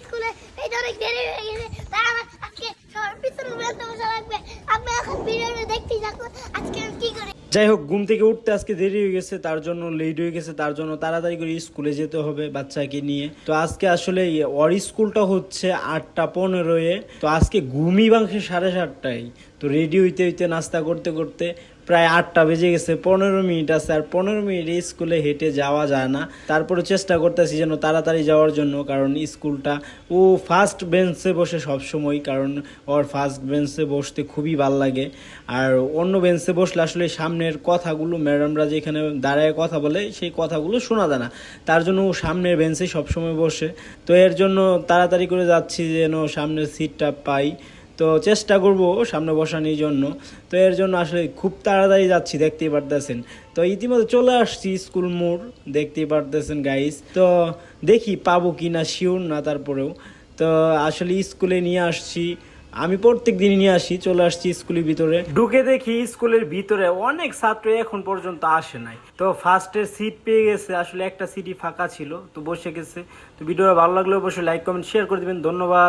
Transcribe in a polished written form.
স্কুলে এই অনেক দেরি হয়ে গেছে, তাই আমার আজকে সবার পিছনে বেরোতে বসা লাগবে। আপনি এখন ভিডিওটা দেখতেই থাকুন আজকে আমি কি করি। যাই হোক, ঘুম থেকে উঠতে আজকে দেরি হয়ে গেছে, তার জন্য লেট হয়ে গেছে, তার জন্য তাড়াতাড়ি করে স্কুলে যেতে হবে বাচ্চাকে নিয়ে। তো আজকে আসলে ওর স্কুলটা হচ্ছে 8:15-এ, তো আজকে ঘুমই ভাঙছে 7:30টায়। তো রেডি হইতে হইতে নাস্তা করতে করতে প্রায় 8টা বেজে গেছে। 15 মিনিট আছে, আর 15 মিনিটে স্কুলে হেঁটে যাওয়া যায় না। তারপরে চেষ্টা করতেছি যেন তাড়াতাড়ি যাওয়ার জন্য, কারণ স্কুলটা ও ফার্স্ট বেঞ্চে বসে সব সময়, কারণ ওর ফার্স্ট বেঞ্চে বসতে খুবই ভাল লাগে। আর অন্য বেঞ্চে বসলে আসলে সামনের কথাগুলো ম্যাডামরা যেখানে দাঁড়ায় কথা বলে সেই কথাগুলো শোনা যায় না, তার জন্য ও সামনের বেঞ্চে সবসময় বসে। তো এর জন্য তাড়াতাড়ি করে যাচ্ছি যেন সামনের সিটটা পাই। তো চেষ্টা করব সামনে বসানোর জন্য। তো এর জন্য আসলে খুব তাড়াতাড়ি যাচ্ছি, দেখতেই পারতেছেন। তো ইতিমধ্যে চলে আসছি স্কুল মোড়, দেখতেই পারতেছেন গাইস। তো দেখি পাবো কি না শিওর না, তারপরেও তো আসলে স্কুলে নিয়ে আসছি আমি, প্রত্যেক দিনই নিয়ে আসি। চলে আসছি স্কুলের ভিতরে, ঢুকে দেখি স্কুলের ভিতরে অনেক ছাত্র এখন পর্যন্ত আসে নাই। তো ফার্স্টের সিট পেয়ে গেছে, আসলে একটা সিটই ফাঁকা ছিল, তো বসে গেছে। তো ভিডিওটা ভালো লাগলে অবশ্যই লাইক কমেন্ট শেয়ার করে দিবেন। ধন্যবাদ।